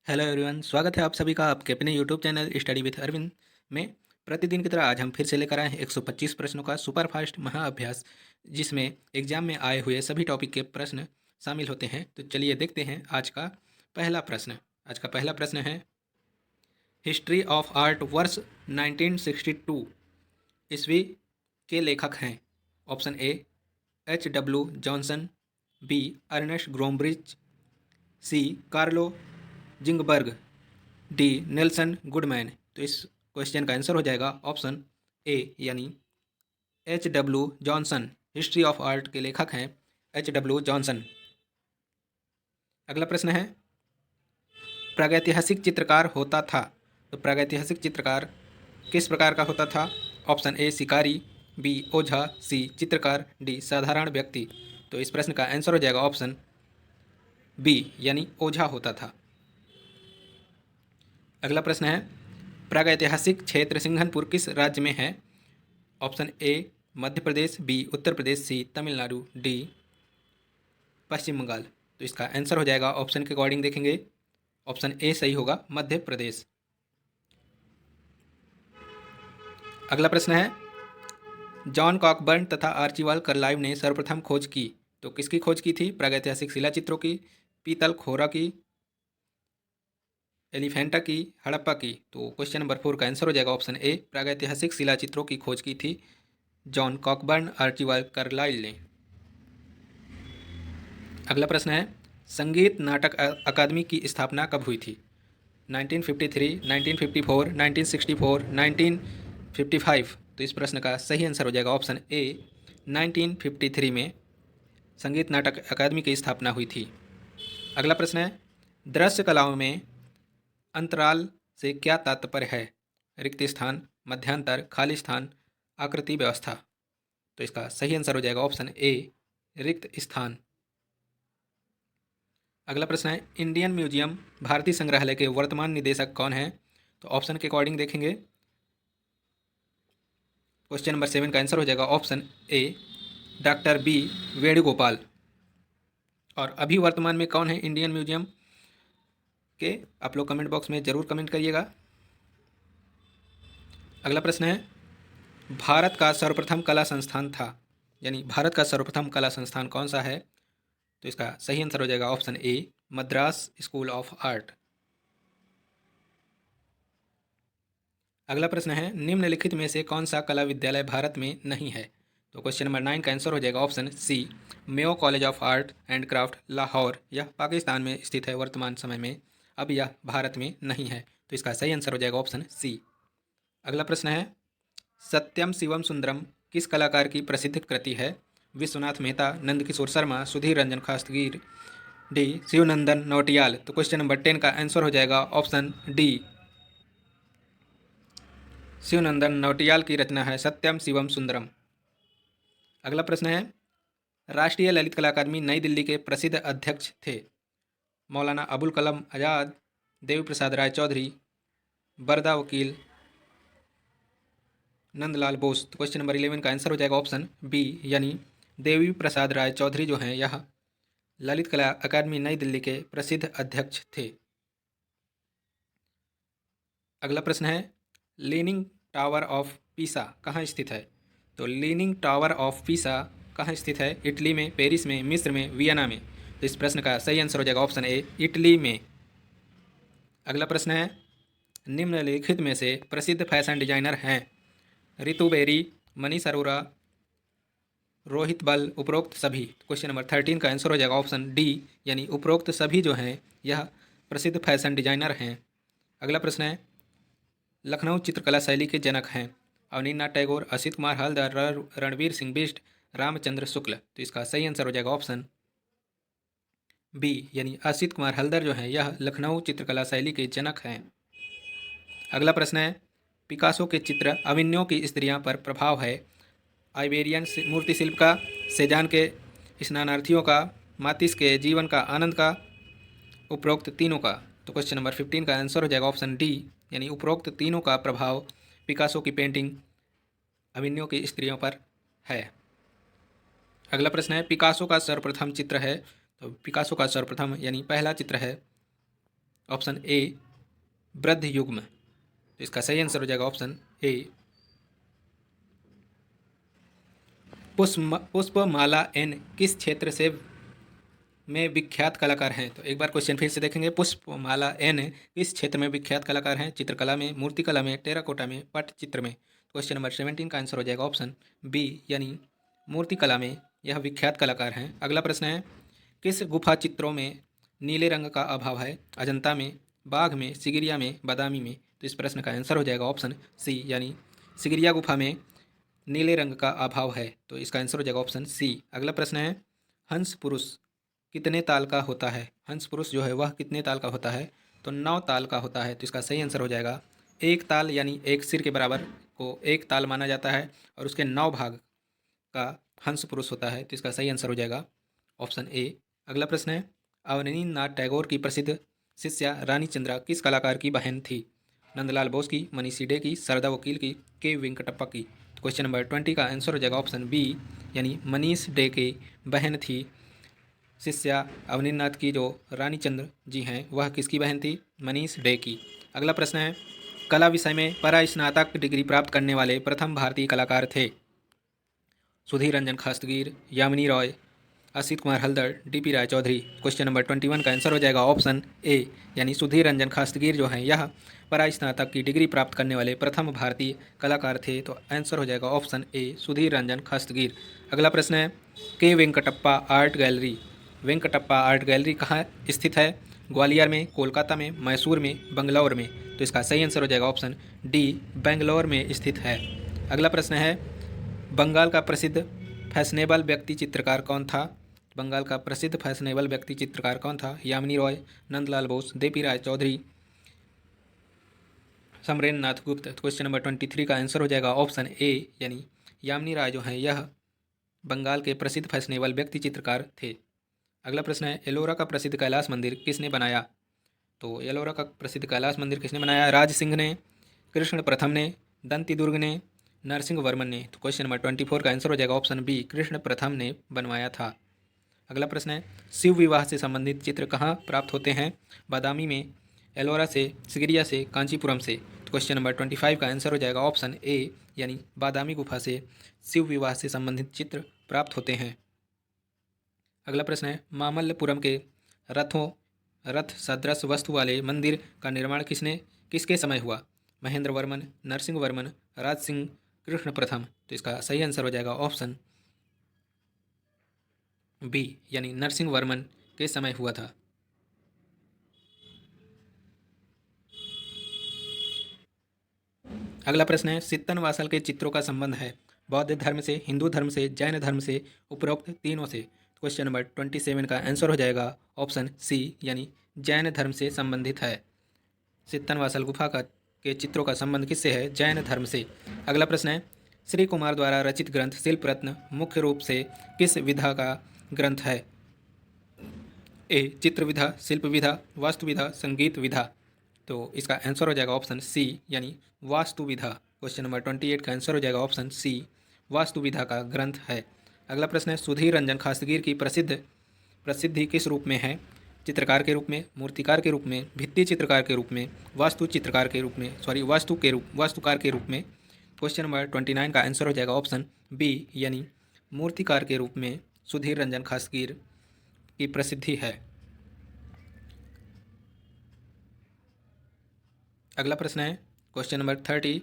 Hello everyone, स्वागत है आप सभी का आपके अपने YouTube channel study with Arvind में। प्रतिदिन की तरह आज हम फिर से लेकर आए हैं 125 प्रश्नों का सुपर फास्ट महाअभ्यास, जिसमें एग्जाम में आए हुए सभी टॉपिक के प्रश्न शामिल होते हैं। तो चलिए देखते हैं आज का पहला प्रश्न। आज का पहला प्रश्न है, हिस्ट्री ऑफ आर्ट वर्ष 1962 ईस्वी के लेखक हैं। Option A H.W. Johnson, B Ernest Grombridge, C Carlo Ginzburg, D Nelson Goodman. तो इस क्वेश्चन का आंसर हो जाएगा ऑप्शन ए यानी H.W. Johnson. History of art के लेखक हैं H.W. जॉनसन। अगला प्रश्न है, प्रागैतिहासिक चित्रकार होता था। तो प्रागैतिहासिक चित्रकार किस प्रकार का होता था? ऑप्शन ए शिकारी, बी ओझा, सी चित्रकार, डी साधारण व्यक्ति। तो इस प्रश्न का आंसर हो जाएगा ऑप्शन बी यानी ओझा होता था। अगला प्रश्न है, प्रागैतिहासिक क्षेत्र सिंघनपुर किस राज्य में है? Option A Madhya Pradesh, B Uttar Pradesh, C Tamil Nadu, D Paschim Bangal. तो इसका आंसर हो जाएगा, ऑप्शन के अकॉर्डिंग देखेंगे, ऑप्शन ए सही होगा, मध्य प्रदेश। अगला प्रश्न है, जॉन कॉकबर्न तथा आर्चिबाल्ड कार्लाइव ने सर्वप्रथम खोज की। तो किसकी खोज की थी? प्रागैतिहासिक शिला चित्रों की, पीतल खोरा की, एलिफेंटा की, हड़प्पा की। तो क्वेश्चन नंबर 4 का आंसर हो जाएगा ऑप्शन ए, प्रागैतिहासिक शिला चित्रों की खोज की थी जॉन कॉकबर्न आर्चिबाल्ड कार्लाइल ने। अगला प्रश्न है, संगीत नाटक अकादमी की स्थापना कब हुई थी? 1953, 1954, 1964, 1955। तो इस प्रश्न का सही आंसर हो जाएगा ऑप्शन ए 1953 में संगीत नाटक अकादमी की स्थापना हुई थी। अगला प्रश्न है, दृश्य कलाओं में अंतराल से क्या तात्पर्य है? रिक्त स्थान, मध्यांतर, खाली स्थान, आकृति व्यवस्था। तो इसका सही आंसर हो जाएगा ऑप्शन ए रिक्त स्थान। अगला प्रश्न है, इंडियन म्यूजियम भारतीय संग्रहालय के वर्तमान निदेशक कौन है? तो ऑप्शन के अकॉर्डिंग देखेंगे, क्वेश्चन नंबर 7 का आंसर हो जाएगा option A doctor B Venugopal. और अभी वर्तमान में कौन है इंडियन म्यूजियम के? आप लोग कमेंट बॉक्स में ज़रूर कमेंट करिएगा। अगला प्रश्न है, भारत का सर्वप्रथम कला संस्थान था, यानी भारत का सर्वप्रथम कला संस्थान कौन सा है? तो इसका सही आंसर हो जाएगा option A Madras school of art. अगला प्रश्न है, निम्नलिखित में से कौन सा कला विद्यालय भारत में नहीं है? तो क्वेश्चन नंबर 9 का आंसर हो जाएगा option C Mayo college of art and craft Lahore. यह पाकिस्तान में स्थित है वर्तमान समय में, अब यह भारत में नहीं है। तो इसका सही आंसर हो जाएगा ऑप्शन सी। अगला प्रश्न है, सत्यम शिवम सुंदरम किस कलाकार की प्रसिद्ध कृति है? विश्वनाथ मेहता, नंदकिशोर शर्मा, सुधीर रंजन शास्त्री, डी शिवनंदन नौटियाल। तो क्वेश्चन नंबर 10 का आंसर हो जाएगा ऑप्शन डी शिवनंदन नौटियाल की रचना है सत्यम शिवम सुंदरम। अगला प्रश्न है, राष्ट्रीय ललित कला अकादमी नई दिल्ली के प्रसिद्ध अध्यक्ष थे? मौलाना अबुल कलाम आज़ाद, देवी प्रसाद राय चौधरी, बरदा वकील, नंदलाल बोस। तो क्वेश्चन नंबर 11 का आंसर हो जाएगा ऑप्शन बी यानी देवी प्रसाद राय चौधरी जो हैं यह ललित कला अकादमी नई दिल्ली के प्रसिद्ध अध्यक्ष थे। अगला प्रश्न है, लीनिंग टावर ऑफ पीसा कहाँ स्थित है? तो लीनिंग टावर ऑफ पीसा कहाँ स्थित है? इटली में, पेरिस में, मिस्र में, वियना में। तो इस प्रश्न का सही आंसर हो जाएगा ऑप्शन ए इटली में। अगला प्रश्न है, निम्नलिखित में से प्रसिद्ध फैशन डिजाइनर हैं? रितु बेरी, मनीष अरोरा, रोहित बल, उपरोक्त सभी। क्वेश्चन नंबर 13 का आंसर हो जाएगा ऑप्शन डी यानी उपरोक्त सभी जो हैं यह प्रसिद्ध फैशन डिजाइनर हैं। अगला प्रश्न है, लखनऊ चित्रकला शैली के जनक हैं? अवनीन्द्रनाथ टैगोर, असित कुमार हल्दर, रणवीर सिंह बिष्ट, रामचंद्र शुक्ल। तो इसका सही आंसर हो जाएगा ऑप्शन बी यानी असित कुमार हल्दर जो है यह लखनऊ चित्रकला शैली के जनक हैं। अगला प्रश्न है, पिकासो के चित्र अविन्यों की स्त्रियां पर प्रभाव है? आइबेरियन मूर्ति शिल्प का, सेजान के स्नानार्थियों का, मातिस के जीवन का आनंद का, उपरोक्त तीनों का। तो क्वेश्चन नंबर 15 का आंसर हो जाएगा ऑप्शन डी यानी उपरोक्त तीनों का प्रभाव पिकासो की पेंटिंग अविन्यों की स्त्रियों पर है। अगला प्रश्न है, पिकासो का सर्वप्रथम चित्र है? तो पिकासो का सर्वप्रथम यानी पहला चित्र है ऑप्शन ए वृद्ध युग्म। तो इसका सही आंसर हो जाएगा ऑप्शन ए पुष्पमाला एन किस क्षेत्र से में विख्यात कलाकार हैं? तो एक बार क्वेश्चन फिर से देखेंगे। पुष्पमाला एन किस क्षेत्र में विख्यात कलाकार हैं? चित्रकला में, मूर्तिकला में, टेराकोटा में, पटचित्र में। क्वेश्चन नंबर 17 का आंसर हो जाएगा ऑप्शन बी यानी मूर्तिकला में यह विख्यात कलाकार हैं। अगला प्रश्न है किस गुफा चित्रों में नीले रंग का अभाव है? अजंता में, बाघ में, सिगिरिया में, बादामी में। तो इस प्रश्न का आंसर हो जाएगा ऑप्शन सी यानी सिगिरिया गुफा में नीले रंग का अभाव है। तो इसका आंसर हो जाएगा ऑप्शन सी। अगला प्रश्न है हंस पुरुष कितने ताल का होता है? हंस पुरुष जो है वह कितने ताल का होता है? तो 9 ताल का होता है। तो इसका सही आंसर हो जाएगा एक ताल यानी एक सिर के बराबर को एक ताल माना जाता है और उसके 9 भाग का हंस पुरुष होता है। तो इसका सही आंसर हो जाएगा ऑप्शन ए। अगला प्रश्न है अवनींद्रनाथ टैगोर की प्रसिद्ध शिष्या रानी चंद्रा किस कलाकार की बहन थी? नंदलाल बोस की, मनीषी डे की, सरदा वकील की, के वेंकटप्पा की। तो क्वेश्चन नंबर 20 का आंसर हो जाएगा ऑप्शन बी यानी मनीष डे की बहन थी शिष्या अवनींद्रनाथ की जो रानी चंद्र जी हैं वह किसकी बहन थी? मनीष डे की। अगला प्रश्न है कला विषय में परास्नातक डिग्री प्राप्त करने वाले प्रथम भारतीय कलाकार थे? सुधीर रंजन खास्तगीर, यामिनी रॉय, असित कुमार हल्दर, डीपी राय चौधरी। क्वेश्चन नंबर 21 का आंसर हो जाएगा ऑप्शन ए यानी सुधीर रंजन खास्तगीर जो हैं यह परास्नातक की डिग्री प्राप्त करने वाले प्रथम भारतीय कलाकार थे। तो आंसर हो जाएगा ऑप्शन ए सुधीर रंजन खास्तगीर। अगला प्रश्न है के Venkatappa art gallery, Venkatappa art gallery कहाँ स्थित है? ग्वालियर में, कोलकाता में, मैसूर में, बंगलौर में। तो इसका सही आंसर हो जाएगा ऑप्शन डी बेंगलोर में स्थित है। अगला प्रश्न है बंगाल का प्रसिद्ध फैशनेबल व्यक्ति चित्रकार कौन था? बंगाल का प्रसिद्ध फैशनेबल व्यक्ति चित्रकार कौन था? यामिनी रॉय, नंदलाल बोस, देपी राय चौधरी, समरेंद्र नाथ गुप्त। क्वेश्चन नंबर 23 का आंसर हो जाएगा ऑप्शन ए यानी यामिनी राय जो हैं यह बंगाल के प्रसिद्ध फैशनेबल व्यक्ति चित्रकार थे। अगला प्रश्न है एलोरा का प्रसिद्ध कैलाश मंदिर किसने बनाया? तो एलोरा का प्रसिद्ध कैलाश मंदिर किसने बनाया? राज सिंह ने, कृष्ण प्रथम ने, दंती दुर्ग ने, नरसिंह वर्मन ने। तो क्वेश्चन नंबर 24 का आंसर हो जाएगा ऑप्शन बी कृष्ण प्रथम ने बनवाया था। अगला प्रश्न है शिव विवाह से संबंधित चित्र कहाँ प्राप्त होते हैं? बादामी में, एलोरा से, सिगिरिया से, कांचीपुरम से। तो क्वेश्चन नंबर 25 का आंसर हो जाएगा ऑप्शन ए यानी बादामी गुफा से शिव विवाह से संबंधित चित्र प्राप्त होते हैं। अगला प्रश्न है मामल्लपुरम के रथ सदृश वस्तु वाले मंदिर का निर्माण किसके समय हुआ? महेंद्र वर्मन, नरसिंह वर्मन, राज सिंह, कृष्ण प्रथम। तो इसका सही आंसर हो जाएगा ऑप्शन बी यानी नरसिंह वर्मन के समय हुआ था। अगला प्रश्न है सित्तन वासल के चित्रों का संबंध है बौद्ध धर्म से, हिंदू धर्म से, जैन धर्म से, उपरोक्त तीनों से। क्वेश्चन नंबर 27 का आंसर हो जाएगा ऑप्शन सी यानी जैन धर्म से संबंधित है। सित्तन वासल गुफा के चित्रों का संबंध किससे है? जैन धर्म से। अगला प्रश्न है श्री कुमार द्वारा रचित ग्रंथ शिल्प रत्न मुख्य रूप से किस विधा का ग्रंथ है? ए चित्र विधा, शिल्प विधा, वास्तु विधा, संगीत विधा। तो इसका आंसर हो जाएगा ऑप्शन सी यानी वास्तु विधा। क्वेश्चन नंबर 28 का आंसर हो जाएगा ऑप्शन सी वास्तु विधा का ग्रंथ है। अगला प्रश्न है सुधीर रंजन खास्तगीर की प्रसिद्धि किस रूप में है? चित्रकार के रूप में, मूर्तिकार के रूप में, भित्ति चित्रकार के रूप में, वास्तुकार के रूप में। क्वेश्चन नंबर 29 का आंसर हो जाएगा ऑप्शन बी यानी मूर्तिकार के रूप में सुधीर रंजन खास्तगीर की प्रसिद्धि है। अगला प्रश्न है क्वेश्चन नंबर 30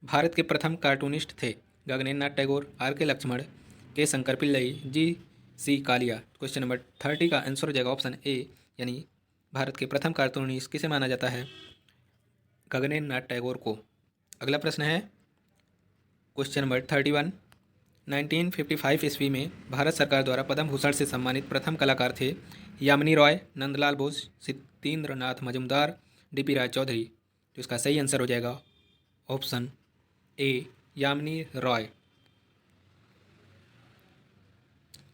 भारत के प्रथम कार्टूनिस्ट थे? गगनेन्द्र नाथ टैगोर, आर के लक्ष्मण, के शंकर पिल्लई, जी सी कालिया। क्वेश्चन नंबर 30 का आंसर हो जाएगा ऑप्शन ए यानी भारत के प्रथम कार्टूनिस्ट किसे माना जाता है? गगनेन्द्र नाथ टैगोर को। अगला प्रश्न है क्वेश्चन नंबर 31 1955 ईस्वी में भारत सरकार द्वारा पद्म भूषण से सम्मानित प्रथम कलाकार थे? यामिनी रॉय, नंदलाल बोस, सत्येंद्र नाथ मजूमदार, डीपी राय चौधरी। तो इसका सही आंसर हो जाएगा ऑप्शन ए यामिनी रॉय।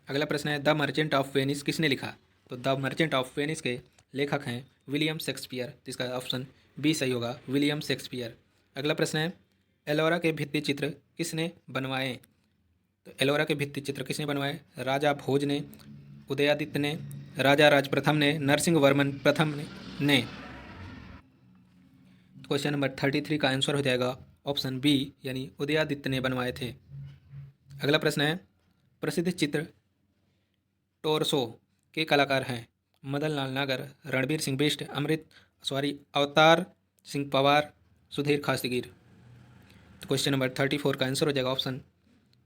अगला प्रश्न है द मर्चेंट ऑफ वेनिस किसने लिखा? तो द मर्चेंट ऑफ वेनिस के लेखक हैं विलियम शेक्सपियर। तो इसका ऑप्शन बी सही होगा विलियम शेक्सपियर। अगला प्रश्न है एलोरा के भित्ति चित्र किसने बनवाए? तो एलोरा के भित्ति चित्र किसने बनवाए? राजा भोज ने, उदयादित्य ने, राजा राज प्रथम ने, नरसिंह वर्मन प्रथम ने, ने। क्वेश्चन नंबर 33 का आंसर हो जाएगा ऑप्शन बी यानी उदयादित्य ने बनवाए थे। अगला प्रश्न है प्रसिद्ध चित्र टोरसो के कलाकार हैं मदन लाल नागर, रणबीर सिंह बिष्ट, अवतार सिंह पवार, सुधीर खासगीर। तो क्वेश्चन नंबर 34 का आंसर हो जाएगा ऑप्शन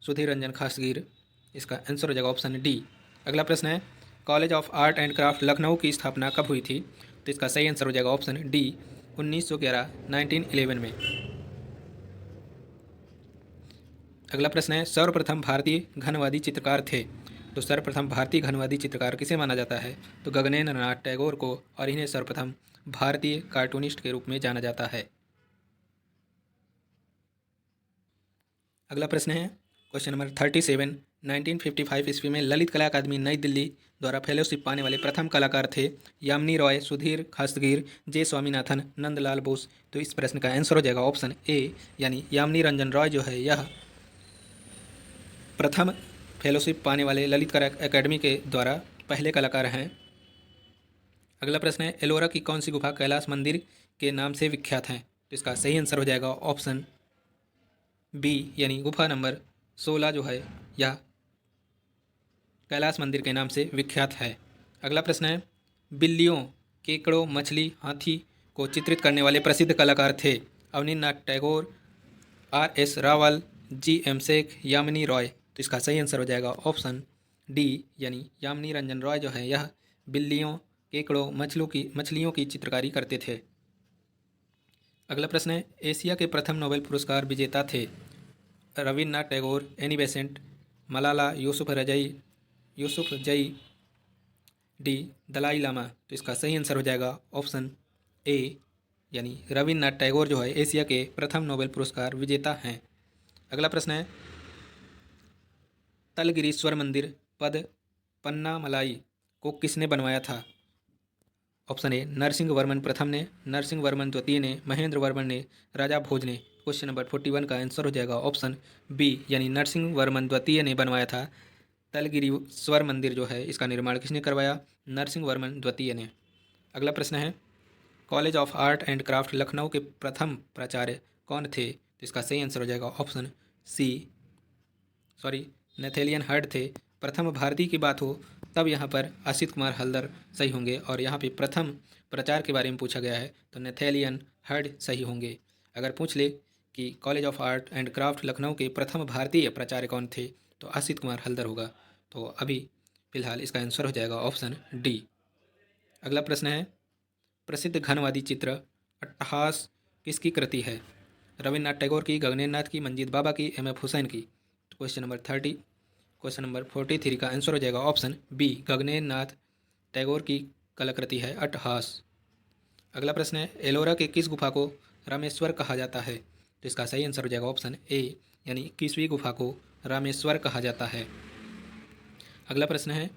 सुधीर रंजन खासगीर। इसका आंसर हो जाएगा ऑप्शन डी। अगला प्रश्न है college of art and craft Lucknow की स्थापना कब हुई थी? तो इसका सही आंसर हो जाएगा ऑप्शन डी 1911 1911 में। अगला प्रश्न है सर्वप्रथम भारतीय घनवादी चित्रकार थे। तो सर्वप्रथम भारतीय घनवादी चित्रकार किसे माना जाता है? तो गगनेन्द्र नाथ टैगोर को, और इन्हें सर्वप्रथम भारतीय कार्टूनिस्ट के रूप में जाना जाता है। अगला प्रश्न है क्वेश्चन नंबर 37 1955 ईस्वी में ललित कला अकादमी नई दिल्ली द्वारा फेलोशिप पाने वाले प्रथम कलाकार थे यामिनी रॉय, सुधीर खासगीर, जे स्वामीनाथन, नंदलाल बोस। तो इस प्रश्न का आंसर हो जाएगा ऑप्शन ए यानी यामिनी रंजन रॉय जो है यह प्रथम फेलोशिप पाने वाले ललित कला अकादमी के द्वारा पहले कलाकार हैं। अगला प्रश्न है एलोरा की कौन सी गुफा कैलाश मंदिर के नाम से विख्यात है? तो इसका सही आंसर हो जाएगा ऑप्शन बी यानी गुफा नंबर 16 जो है यह कैलाश मंदिर के नाम से विख्यात है। अगला प्रश्न है बिल्लियों, केकड़ों, मछली, हाथी को चित्रित करने वाले प्रसिद्ध कलाकार थे अवनींद्रनाथ टैगोर, R.S. रावल, G.M. शेख, यामिनी रॉय। तो इसका सही आंसर हो जाएगा ऑप्शन डी यानी यामिनी रंजन रॉय जो है यह बिल्लियों, केकड़ों, मछलियों की चित्रकारी करते थे। अगला प्रश्न है एशिया के प्रथम नोबेल पुरस्कार विजेता थे रविन्द्रनाथ टैगोर, एनी बेसेंट, मलाला यूसुफ जई, डी दलाई लामा। तो इसका सही आंसर हो जाएगा ऑप्शन ए यानी रविन्द्रनाथ टैगोर जो है एशिया के प्रथम नोबेल पुरस्कार विजेता हैं। अगला प्रश्न है तलगिरीश्वर मंदिर पद पन्नामलाई को किसने बनवाया था? ऑप्शन ए नरसिंह वर्मन प्रथम ने, नरसिंह वर्मन द्वितीय ने, महेंद्र वर्मन ने, राजा भोज ने। क्वेश्चन नंबर 41 का आंसर हो जाएगा ऑप्शन बी यानी नरसिंह वर्मन द्वितीय ने बनवाया था। तलगिरीश्वर मंदिर जो है इसका निर्माण किसने करवाया? नरसिंह वर्मन द्वितीय ने। अगला प्रश्न है college of art and craft Lucknow के प्रथम प्राचार्य कौन थे? तो इसका सही आंसर हो जाएगा ऑप्शन सी नेथेलियन हर्ड थे। प्रथम भारतीय की बात हो तब यहाँ पर असित कुमार हल्दर सही होंगे, और यहाँ पे प्रथम प्रचार के बारे में पूछा गया है तो नेथेलियन हर्ड सही होंगे। अगर पूछ ले कि college of art and craft Lucknow के प्रथम भारतीय प्राचार्य कौन थे तो असित कुमार हल्दर होगा। तो अभी फिलहाल इसका आंसर हो जाएगा ऑप्शन डी। अगला प्रश्न है प्रसिद्ध घनवादी चित्र अट्टहास किसकी कृति है? रविन्द्रनाथ टैगोर की, गगनेन्द्र नाथ की, मंजीत बाबा की, M.F. हुसैन की। तो क्वेश्चन नंबर 43 का आंसर हो जाएगा ऑप्शन बी गगनेन्द्र नाथ टैगोर की कलाकृति है अट्टहास। अगला प्रश्न है एलोरा के किस गुफा को रामेश्वर कहा जाता है? तो इसका सही आंसर हो जाएगा ऑप्शन ए यानी 21वीं गुफा को रामेश्वर कहा जाता है। अगला प्रश्न है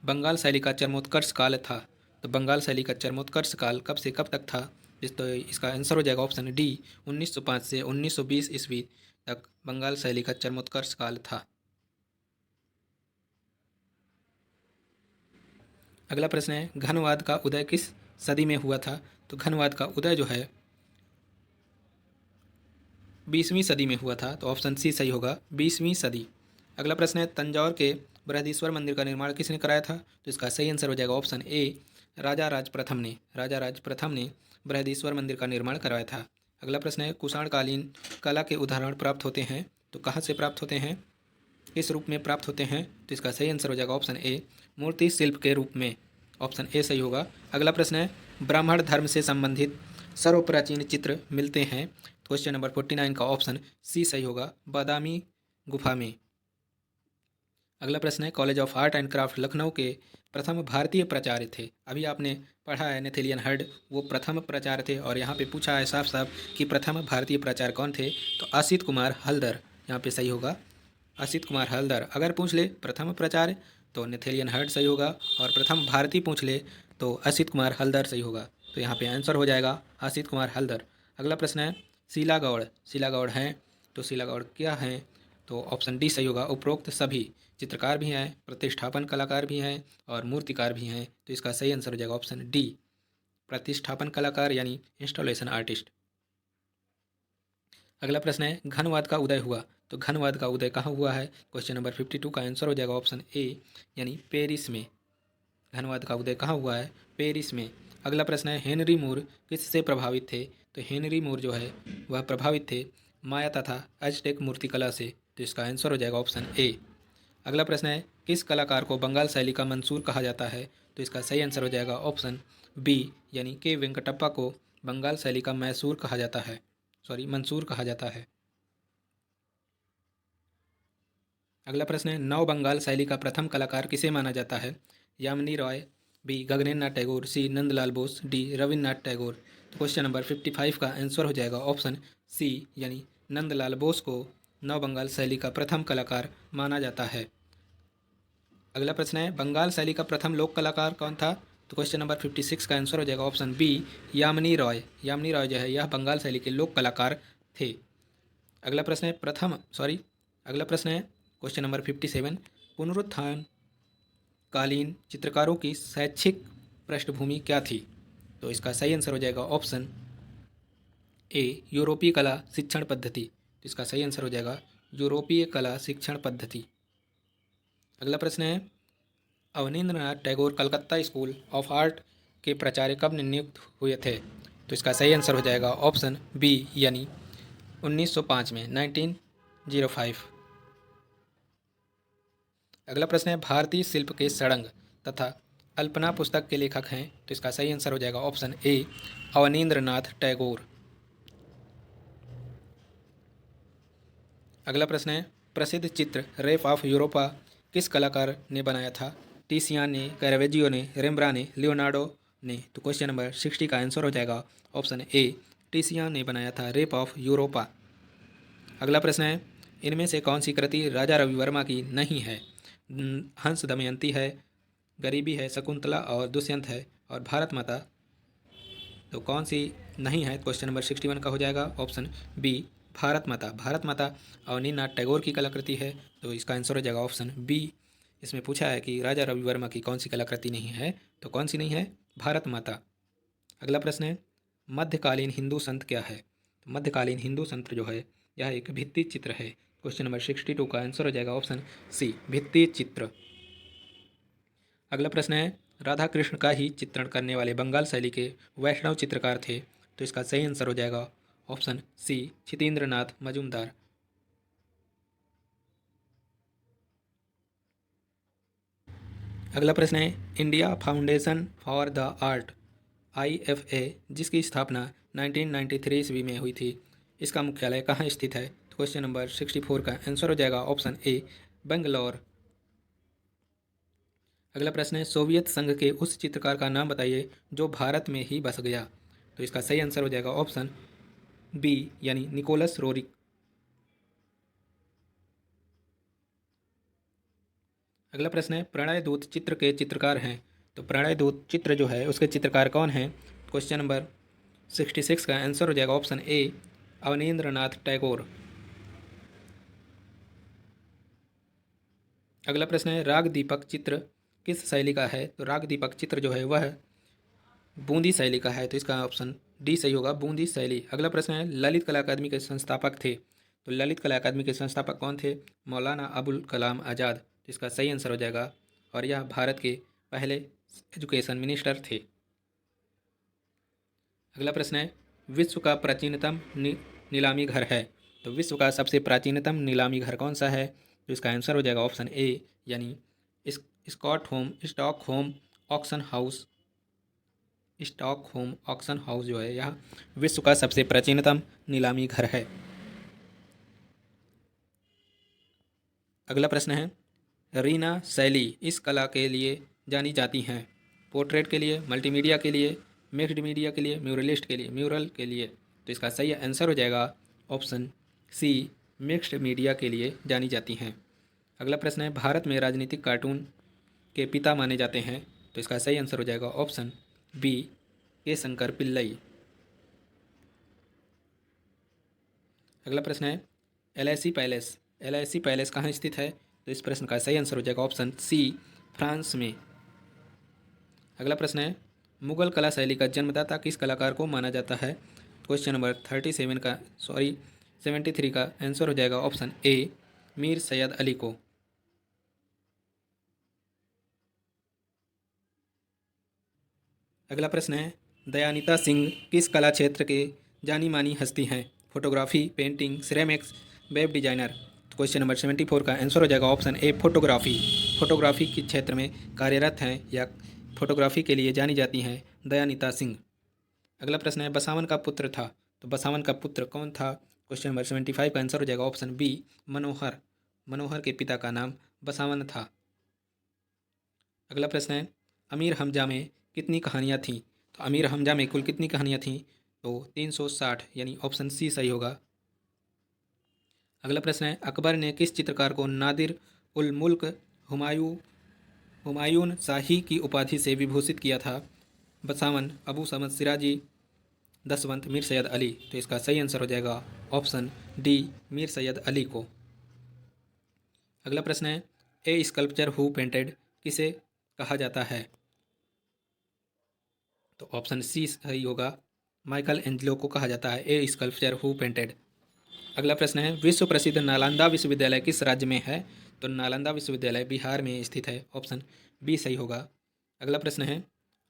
बंगाल शैली का चरमोत्कर्ष काल था। तो बंगाल शैली का चरमोत्कर्ष काल कब से कब तक था? तो इसका आंसर हो जाएगा ऑप्शन डी 1905 से 1920 ईस्वी तक बंगाल शैली का चरमोत्कर्ष काल था। अगला प्रश्न है घनवाद का उदय किस सदी में हुआ था? तो घनवाद का उदय जो है 20वीं सदी में हुआ था। तो ऑप्शन सी सही होगा 20वीं सदी। अगला प्रश्न है तंजौर के बृहदीश्वर मंदिर का निर्माण किसने कराया था? तो इसका सही आंसर हो जाएगा ऑप्शन ए राजा राज प्रथम ने बृहदीश्वर मंदिर का निर्माण करवाया था। अगला प्रश्न है कुषाणकालीन कला के उदाहरण प्राप्त होते हैं तो कहाँ से प्राप्त होते हैं, किस रूप में प्राप्त होते हैं? तो इसका सही आंसर हो जाएगा ऑप्शन ए मूर्ति शिल्प के रूप में। ऑप्शन ए सही होगा। अगला प्रश्न है ब्राह्मण धर्म से संबंधित सर्वप्राचीन चित्र मिलते हैं। क्वेश्चन नंबर 49 का ऑप्शन सी सही होगा बादामी गुफा में। अगला प्रश्न है college of art and craft Lucknow के प्रथम भारतीय प्राचार्य थे। अभी आपने पढ़ा है नेथेलियन हर्ड वो प्रथम प्राचार्य थे, और यहाँ पे पूछा है साफ साफ कि प्रथम भारतीय प्राचार्य कौन थे तो असित कुमार हल्दर यहाँ पे सही होगा असित कुमार हल्दर। अगर पूछ ले प्रथम प्राचार्य तो नेथेलियन हर्ड सही होगा, और प्रथम भारतीय पूछ ले तो असित कुमार हल्दर सही होगा। तो यहाँ पे आंसर हो जाएगा असित कुमार हल्दर। अगला प्रश्न है शिला गौड़ हैं तो शिला गौड़ क्या हैं? तो ऑप्शन डी सही होगा उपरोक्त सभी चित्रकार भी हैं, प्रतिष्ठापन कलाकार भी हैं और मूर्तिकार भी हैं। तो इसका सही आंसर हो जाएगा ऑप्शन डी प्रतिष्ठापन कलाकार यानी इंस्टॉलेशन आर्टिस्ट। अगला प्रश्न है घनवाद का उदय हुआ, तो घनवाद का उदय कहाँ हुआ है? क्वेश्चन नंबर 52 का आंसर हो जाएगा ऑप्शन ए यानी पेरिस में। घनवाद का उदय कहाँ हुआ है? पेरिस में। अगला प्रश्न है हेनरी मूर किससे प्रभावित थे? तो हेनरी मूर जो है वह प्रभावित थे माया तथा एज़टेक मूर्तिकला से, तो इसका आंसर हो जाएगा ऑप्शन ए। अगला प्रश्न है किस कलाकार को बंगाल शैली का मंसूर कहा जाता है? तो इसका सही आंसर हो जाएगा ऑप्शन बी यानी के वेंकटप्पा को बंगाल शैली का मैसूर कहा जाता है, मंसूर कहा जाता है। अगला प्रश्न है नव बंगाल शैली का प्रथम कलाकार किसे माना जाता है? यामिनी रॉय, बी गगनेन्द्र नाथ टैगोर, सी नंदलाल बोस, डी रविन्द्रनाथ टैगोर। तो क्वेश्चन नंबर 55 का आंसर हो जाएगा ऑप्शन सी यानी नंदलाल बोस को नव बंगाल शैली का प्रथम कलाकार माना जाता है। अगला प्रश्न है बंगाल शैली का प्रथम लोक कलाकार कौन था? तो क्वेश्चन नंबर 56 का आंसर हो जाएगा ऑप्शन बी यामिनी रॉय। यामिनी रॉय जो है यह बंगाल शैली के लोक कलाकार थे। अगला प्रश्न है अगला प्रश्न है क्वेश्चन नंबर 57 पुनरुत्थान कालीन चित्रकारों की शैक्षिक पृष्ठभूमि क्या थी? तो इसका सही आंसर हो जाएगा ऑप्शन ए यूरोपीय कला शिक्षण पद्धति। तो इसका सही आंसर हो जाएगा यूरोपीय कला शिक्षण पद्धति। अगला प्रश्न है Abanindranath Tagore Calcutta school of art के प्राचार्य कब नियुक्त हुए थे? तो इसका सही आंसर हो जाएगा ऑप्शन बी यानी 1905 में 1905। अगला प्रश्न है भारतीय शिल्प के सड़ंग तथा अल्पना पुस्तक के लेखक हैं, तो इसका सही आंसर हो जाएगा ऑप्शन ए अवनींद्रनाथ टैगोर। अगला प्रश्न है प्रसिद्ध चित्र रेप ऑफ यूरोपा किस कलाकार ने बनाया था? टिसियान ने, कैरावेजियो ने, रेम्ब्रा ने, लियोनार्डो ने। तो क्वेश्चन नंबर 60 का आंसर हो जाएगा ऑप्शन ए टिसियान ने बनाया था रेप ऑफ यूरोपा। अगला प्रश्न है इनमें से कौन सी कृति राजा रवि वर्मा की नहीं है? हंस दमयंती है, गरीबी है, शकुंतला और दुष्यंत है और भारत माता। तो कौन सी नहीं है? क्वेश्चन नंबर 61 का हो जाएगा ऑप्शन बी भारत माता। भारत माता अवनीनाथ टैगोर की कलाकृति है, तो इसका आंसर हो जाएगा ऑप्शन बी। इसमें पूछा है कि राजा रवि वर्मा की कौन सी कलाकृति नहीं है, तो कौन सी नहीं है? भारत माता। अगला प्रश्न है मध्यकालीन हिंदू संत क्या है? तो मध्यकालीन हिंदू संत जो है यह एक भित्ति चित्र है। क्वेश्चन नंबर 62 का आंसर हो जाएगा ऑप्शन सी भित्ति चित्र। अगला प्रश्न है राधा कृष्ण का ही चित्रण करने वाले बंगाल शैली के वैष्णव चित्रकार थे, तो इसका सही आंसर हो जाएगा ऑप्शन सी छितेंद्र नाथ मजूमदार। अगला प्रश्न है India foundation for the art IFA जिसकी स्थापना 1993 ईस्वी में हुई थी, इसका मुख्यालय कहाँ स्थित है? तो क्वेश्चन नंबर 64 का आंसर हो जाएगा ऑप्शन ए बेंगलोर। अगला प्रश्न है सोवियत संघ के उस चित्रकार का नाम बताइए जो भारत में ही बस गया, तो इसका सही आंसर हो जाएगा ऑप्शन बी यानी निकोलस रोरिक। अगला प्रश्न है प्रणय दूत चित्र के चित्रकार हैं, तो प्रणय दूत चित्र जो है उसके चित्रकार कौन हैं? क्वेश्चन नंबर 66 का आंसर हो जाएगा ऑप्शन ए अवनींद्र नाथ टैगोर। अगला प्रश्न है राग दीपक चित्र किस शैली का है? तो राग दीपक चित्र जो है वह बूंदी शैली का है, तो इसका ऑप्शन डी सही होगा बूंदी शैली। अगला प्रश्न है ललित कला अकादमी के संस्थापक थे, तो ललित कला अकादमी के संस्थापक कौन थे? मौलाना अबुल कलाम आज़ाद। तो इसका सही आंसर हो जाएगा और यह भारत के पहले एजुकेशन मिनिस्टर थे। अगला प्रश्न है विश्व का प्राचीनतम नीलामी घर है, तो विश्व का सबसे प्राचीनतम नीलामी घर कौन सा है? तो इसका आंसर हो जाएगा ऑप्शन ए यानी Stockholm auction house. Stockholm auction house जो है यह विश्व का सबसे प्राचीनतम नीलामी घर है। अगला प्रश्न है रीना शैली इस कला के लिए जानी जाती हैं? पोर्ट्रेट के लिए, मल्टीमीडिया के लिए, मिक्स्ड मीडिया के लिए, म्यूरलिस्ट के लिए, म्यूरल के लिए। तो इसका सही आंसर हो जाएगा ऑप्शन सी मिक्स्ड मीडिया के लिए जानी जाती हैं। अगला प्रश्न है भारत में राजनीतिक कार्टून के पिता माने जाते हैं, तो इसका सही आंसर हो जाएगा ऑप्शन बी के शंकर पिल्लई। अगला प्रश्न है LIC पैलेस कहाँ स्थित है? तो इस प्रश्न का सही आंसर हो जाएगा ऑप्शन सी फ्रांस में। अगला प्रश्न है मुगल कला शैली का जन्मदाता किस कलाकार को माना जाता है? क्वेश्चन नंबर 73 का आंसर हो जाएगा ऑप्शन ए मीर सैयद अली को। अगला प्रश्न है दयानिता सिंह किस कला क्षेत्र के जानी मानी हस्ती हैं? Photography, painting, ceramics, web designer. Question number 74 का आंसर हो जाएगा ऑप्शन ए फोटोग्राफी। फोटोग्राफी के क्षेत्र में कार्यरत हैं या फोटोग्राफी के लिए जानी जाती हैं दयानिता सिंह। अगला प्रश्न है बसावन का पुत्र था, तो बसावन का पुत्र कौन था? क्वेश्चन नंबर 75 का आंसर हो जाएगा ऑप्शन बी मनोहर। मनोहर के पिता का नाम बसावन था। अगला प्रश्न है अमीर हमजा में कितनी कहानियाँ थीं? तो अमीर हमजा में कुल कितनी कहानियाँ थीं? तो 360 यानी ऑप्शन सी सही होगा। अगला प्रश्न है अकबर ने किस चित्रकार को नादिर उल मुल्क हुमायून शाही की उपाधि से विभूषित किया था? बसावन, अबू समद सिराजी, दसवंत, मीर सैयद अली। तो इसका सही आंसर हो जाएगा ऑप्शन डी मीर सैयद अली को। अगला प्रश्न है ए स्कल्पचर हु पेंटेड किसे कहा जाता है? तो ऑप्शन सी सही होगा, माइकल एंजेलो को कहा जाता है ए स्कल्पचर हु पेंटेड। अगला प्रश्न है विश्व प्रसिद्ध नालंदा विश्वविद्यालय किस राज्य में है? तो नालंदा विश्वविद्यालय बिहार में स्थित है, ऑप्शन बी सही होगा। अगला प्रश्न है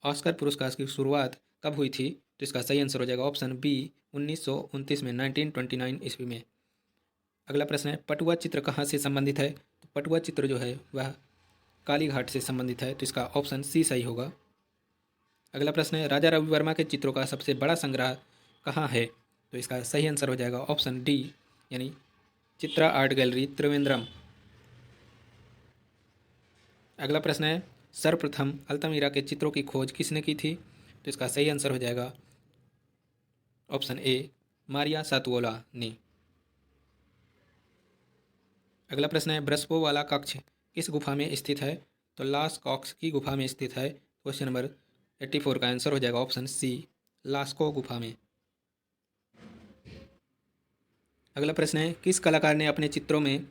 ऑस्कर पुरस्कार की शुरुआत कब हुई थी? तो इसका सही आंसर हो जाएगा ऑप्शन बी 1929 में, 1929 ईस्वी में। अगला प्रश्न है पटुआ चित्र कहाँ से संबंधित है? तो पटुआ चित्र जो है वह कालीघाट से संबंधित है, तो इसका ऑप्शन सी सही होगा। अगला प्रश्न है राजा रवि वर्मा के चित्रों का सबसे बड़ा संग्रह कहाँ है? तो इसका सही आंसर हो जाएगा ऑप्शन डी यानी चित्रा आर्ट गैलरी त्रिवेंद्रम। अगला प्रश्न है सर्वप्रथम अल्तामिरा के चित्रों की खोज किसने की थी? तो इसका सही आंसर हो जाएगा ऑप्शन ए मारिया सातुओला ने। अगला प्रश्न है ब्रस्पो वाला कक्ष किस गुफा में स्थित है? तो लास कॉक्स की गुफा में स्थित है। क्वेश्चन नंबर 84 का आंसर हो जाएगा ऑप्शन सी लास्को गुफा में। अगला प्रश्न है किस कलाकार ने अपने चित्रों में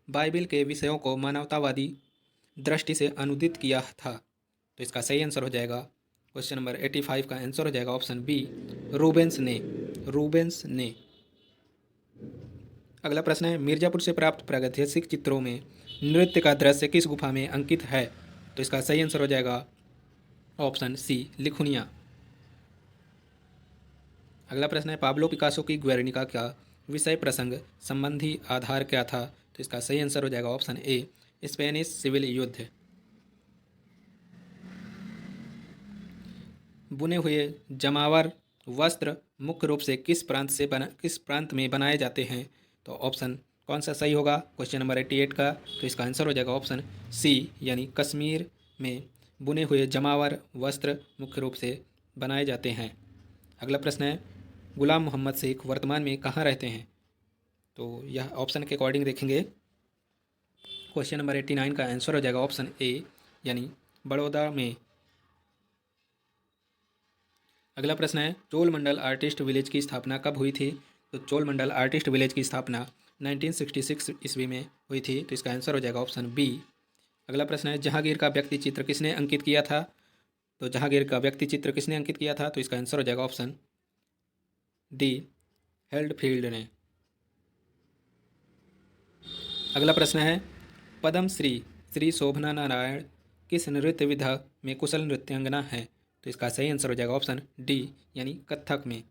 बाइबिल के विषयों को मानवतावादी दृष्टि से अनुदित किया था? तो इसका सही आंसर हो जाएगा क्वेश्चन नंबर 85 का आंसर हो जाएगा ऑप्शन बी रूबेंस ने। अगला प्रश्न है मिर्जापुर से प्राप्त प्रागैतिहासिक चित्रों में नृत्य का दृश्य किस गुफा में अंकित है? तो इसका सही आंसर हो जाएगा ऑप्शन सी लिखुनिया। अगला प्रश्न है पाब्लो पिकासो की ग्वेर्निका का विषय प्रसंग संबंधी आधार क्या था? तो इसका सही आंसर हो जाएगा ऑप्शन ए स्पेनिश सिविल युद्ध। बुने हुए जमावर वस्त्र मुख्य रूप से किस प्रांत में बनाए जाते हैं? तो ऑप्शन कौन सा सही होगा क्वेश्चन नंबर 88 का? तो इसका आंसर हो जाएगा ऑप्शन सी यानी कश्मीर में बुने हुए जमावर वस्त्र मुख्य रूप से बनाए जाते हैं। अगला प्रश्न है गुलाम मोहम्मद शेख वर्तमान में कहाँ रहते हैं? तो यह ऑप्शन के अकॉर्डिंग देखेंगे। क्वेश्चन नंबर 89 का आंसर हो जाएगा ऑप्शन ए यानी बड़ौदा में। अगला प्रश्न है चोल मंडल आर्टिस्ट विलेज की स्थापना कब हुई थी? तो चोल मंडल आर्टिस्ट विलेज की स्थापना 1966 ईस्वी में हुई थी, तो इसका आंसर हो जाएगा ऑप्शन बी। अगला प्रश्न है जहांगीर का व्यक्ति चित्र किसने अंकित किया था? तो जहांगीर का व्यक्ति चित्र किसने अंकित किया था? तो इसका आंसर हो जाएगा ऑप्शन डी हेल्डफील्ड ने। अगला प्रश्न है पद्म श्री श्री शोभना नारायण किस नृत्य विधा में कुशल नृत्यांगना है? तो इसका सही आंसर हो जाएगा ऑप्शन डी यानी कथक में।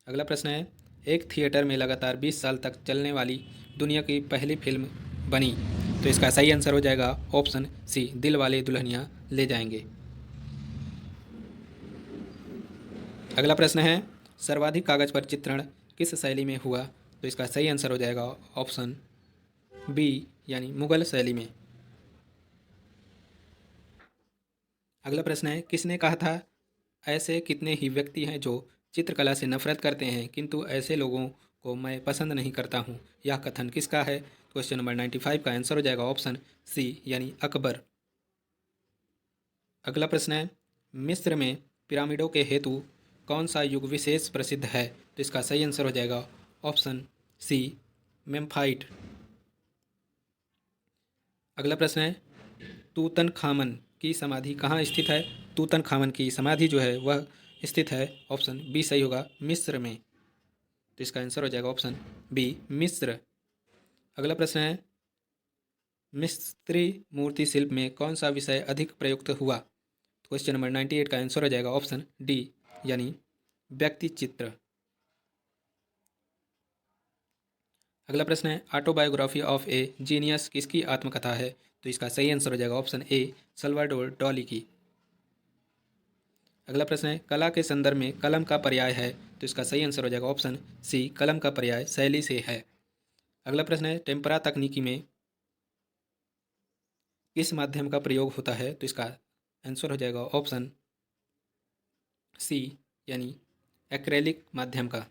अगला प्रश्न है एक थिएटर में लगातार 20 साल तक चलने वाली दुनिया की पहली फिल्म बनी? तो इसका सही आंसर हो जाएगा ऑप्शन सी दिल वाले दुल्हनिया ले जाएंगे। अगला प्रश्न है सर्वाधिक कागज पर चित्रण किस शैली में हुआ? तो इसका सही आंसर हो जाएगा ऑप्शन बी यानी मुगल शैली में। अगला प्रश्न है किसने कहा था ऐसे कितने ही व्यक्ति हैं जो चित्रकला से नफरत करते हैं किंतु ऐसे लोगों को मैं पसंद नहीं करता हूँ? यह कथन किसका है? क्वेश्चन नंबर 95 का आंसर हो जाएगा ऑप्शन सी यानी अकबर। अगला प्रश्न है मिस्र में पिरामिडों के हेतु कौन सा युग विशेष प्रसिद्ध है? तो इसका सही आंसर हो जाएगा ऑप्शन सी मेम्फाइट। अगला प्रश्न है तूतनखामन की समाधि कहाँ स्थित है? तूतनखामन की समाधि जो है वह स्थित है, ऑप्शन बी सही होगा, मिस्र में। तो इसका आंसर हो जाएगा ऑप्शन बी, मिस्र। अगला प्रश्न है, मिस्त्री मूर्ति शिल्प में कौन सा विषय अधिक प्रयुक्त हुआ? क्वेश्चन नंबर 98 का आंसर हो जाएगा ऑप्शन डी, यानी व्यक्ति चित्र। अगला प्रश्न है, ऑटोबायोग्राफी ऑफ ए जीनियस किसकी आत्मकथा है? तो इसका सही आंसर हो जाएगा ऑप्शन ए, सल्वाडोर डॉली की। अगला प्रश्न है, कला के संदर्भ में कलम का पर्याय है? तो इसका सही आंसर हो जाएगा ऑप्शन सी, कलम का पर्याय शैली से है। अगला प्रश्न है, टेम्परा तकनीकी में किस माध्यम का प्रयोग होता है? तो इसका आंसर हो जाएगा ऑप्शन सी, यानी एक्रेलिक माध्यम का।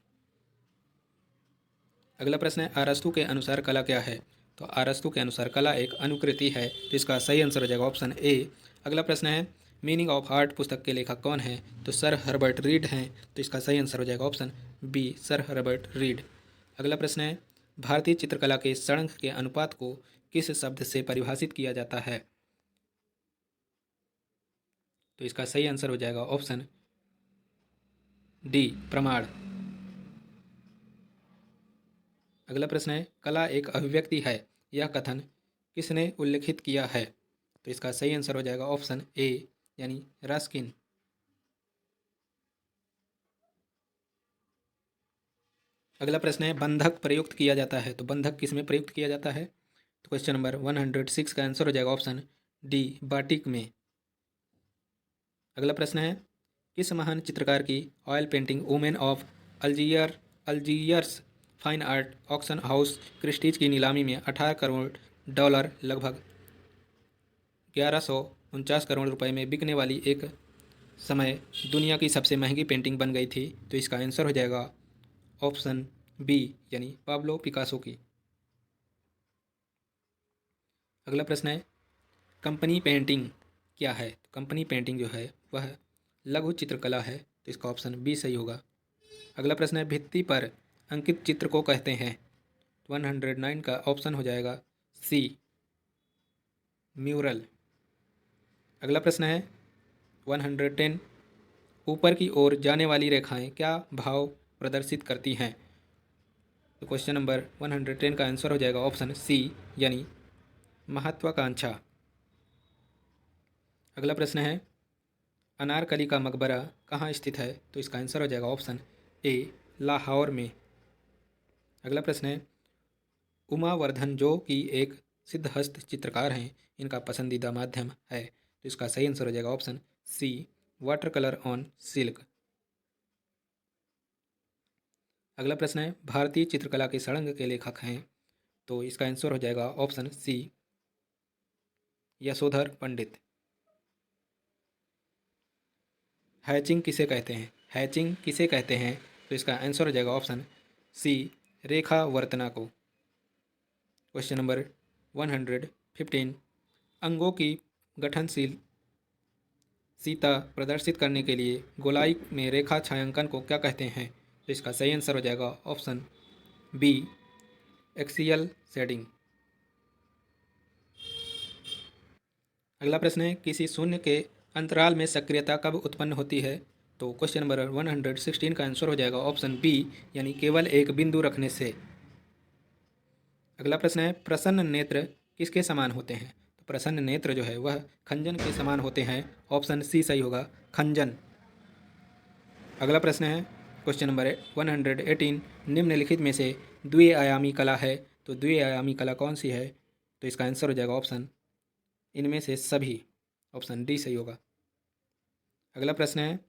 अगला प्रश्न है, अरस्तु के अनुसार कला क्या है? तो अरस्तु के अनुसार कला एक अनुकृति है। तो इसका सही आंसर हो जाएगा ऑप्शन ए। अगला प्रश्न है, मीनिंग ऑफ हार्ट पुस्तक के लेखक कौन है? तो सर हर्बर्ट रीड हैं। तो इसका सही आंसर हो जाएगा option B, sir Herbert Read. अगला प्रश्न है, भारतीय चित्रकला के षडंग के अनुपात को किस शब्द से परिभाषित किया जाता है? तो इसका सही आंसर हो जाएगा ऑप्शन डी, प्रमाण। अगला प्रश्न है, कला एक अभिव्यक्ति है, यह कथन किसने उल्लेखित किया है? तो इसका सही आंसर हो जाएगा ऑप्शन ए, यानी रस्किन। अगला प्रश्न है, बंधक प्रयुक्त किया जाता है, तो बंधक किस में प्रयुक्त किया जाता है? तो क्वेश्चन नंबर 106 का आंसर हो जाएगा ऑप्शन डी, बाटिक में। अगला प्रश्न है, किस महान चित्रकार की oil painting women of Algiers fine art auction house Christie's की नीलामी में 18 करोड़ डॉलर, लगभग 1149 करोड़ रुपए में बिकने वाली एक समय दुनिया की सबसे महंगी पेंटिंग बन गई थी? तो इसका आंसर हो जाएगा ऑप्शन बी, यानी पाब्लो पिकासो की। अगला प्रश्न है, कंपनी पेंटिंग क्या है? तो कंपनी पेंटिंग जो है वह लघु चित्रकला है। तो इसका ऑप्शन बी सही होगा। अगला प्रश्न है, भित्ति पर अंकित चित्र को कहते हैं? 109 का ऑप्शन हो जाएगा सी, म्यूरल। अगला प्रश्न है 110, ऊपर की ओर जाने वाली रेखाएं क्या भाव प्रदर्शित करती हैं? तो क्वेश्चन नंबर 110 का आंसर हो जाएगा ऑप्शन सी, यानी महत्वाकांक्षा। अगला प्रश्न है, अनारकली का मकबरा कहाँ स्थित है? तो इसका आंसर हो जाएगा ऑप्शन ए, लाहौर में। अगला प्रश्न है, उमावर्धन जो कि एक सिद्धहस्त चित्रकार हैं, इनका पसंदीदा माध्यम है? तो इसका सही आंसर हो जाएगा option C, water colour on silk. अगला प्रश्न है, भारतीय चित्रकला के षडंग के लेखक हैं? तो इसका आंसर हो जाएगा ऑप्शन सी, यशोधर पंडित। हैचिंग किसे कहते हैं? हैचिंग किसे कहते हैं? तो इसका आंसर हो जाएगा ऑप्शन सी, रेखा वर्तना को। क्वेश्चन नंबर 115, अंगों की गठनशील सीता प्रदर्शित करने के लिए गोलाई में रेखा छायांकन को क्या कहते हैं? तो इसका सही आंसर हो जाएगा ऑप्शन बी, एक्सियल शेडिंग। अगला प्रश्न है, किसी शून्य के अंतराल में सक्रियता कब उत्पन्न होती है? तो क्वेश्चन नंबर 116 का आंसर हो जाएगा ऑप्शन बी, यानी केवल एक बिंदु रखने से। अगला प्रश्न है, प्रसन्न नेत्र किसके समान होते हैं? तो प्रसन्न नेत्र जो है वह खंजन के समान होते हैं। ऑप्शन सी सही होगा, खंजन। अगला प्रश्न है, क्वेश्चन नंबर 118, निम्नलिखित में से द्विआयामी कला है, तो द्विआयामी कला कौन सी है? तो इसका आंसर हो जाएगा ऑप्शन इनमें से सभी, ऑप्शन डी सही होगा। अगला प्रश्न है,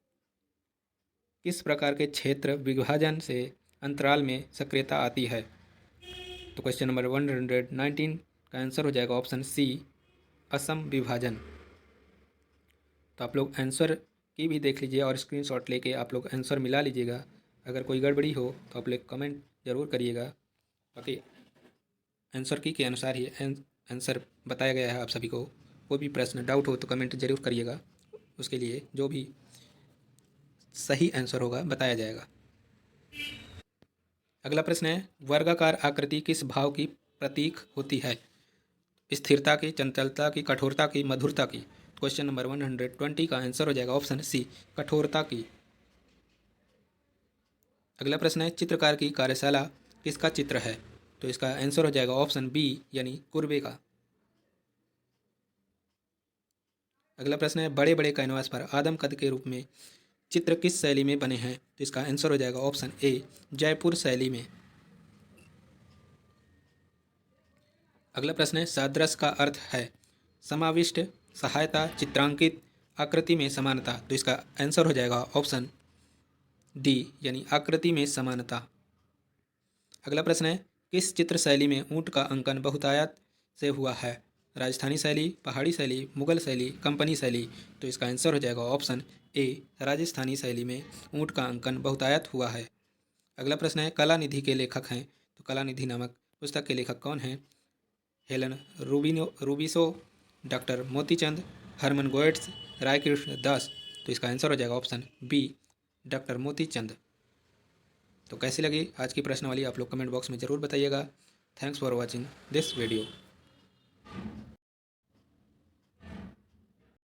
किस प्रकार के क्षेत्र विभाजन से अंतराल में सक्रियता आती है? तो क्वेश्चन नंबर 119 का आंसर हो जाएगा ऑप्शन सी, असम विभाजन। तो आप लोग आंसर की भी देख लीजिए और स्क्रीनशॉट लेके आप लोग आंसर मिला लीजिएगा। अगर कोई गड़बड़ी हो तो आप लोग कमेंट ज़रूर करिएगा। बाकी आंसर की के अनुसार ही आंसर बताया गया है आप सभी को। कोई भी प्रश्न डाउट हो तो कमेंट ज़रूर करिएगा, उसके लिए जो भी सही आंसर होगा बताया जाएगा। अगला प्रश्न है, वर्गाकार आकृति किस भाव की प्रतीक होती है? स्थिरता की, चंचलता की, कठोरता की, मधुरता की? क्वेश्चन नंबर 120 का आंसर हो जाएगा ऑप्शन सी, कठोरता की। अगला प्रश्न है, चित्रकार की कार्यशाला किसका चित्र है? तो इसका आंसर हो जाएगा ऑप्शन बी यानी कुर्बे का। अगला प्रश्न है, बड़े बड़े कैनवास पर आदम कद के रूप में चित्र किस शैली में बने हैं? तो इसका आंसर हो जाएगा ऑप्शन ए, जयपुर शैली में। अगला प्रश्न है, सादृश्य का अर्थ है समाविष्ट, सहायता, चित्रांकित, आकृति में समानता। तो इसका आंसर हो जाएगा ऑप्शन डी यानी आकृति में समानता। अगला प्रश्न है, किस चित्र शैली में ऊंट का अंकन बहुतायत से हुआ है? राजस्थानी शैली, पहाड़ी शैली, मुगल शैली, कंपनी शैली। तो इसका आंसर हो जाएगा ऑप्शन ए, राजस्थानी शैली में ऊंट का अंकन बहुतायत हुआ है। अगला प्रश्न है, कला निधि के लेखक हैं। तो कला निधि नामक पुस्तक के लेखक कौन हैं? हेलन रूबिसो, डॉक्टर मोतीचंद, हरमन गोएट्स, रायकृष्ण दास। तो इसका आंसर हो जाएगा ऑप्शन बी, डॉक्टर मोतीचंद। तो कैसी लगी आज की प्रश्नावली आप लोग कमेंट बॉक्स में ज़रूर बताइएगा। Thanks for watching this video.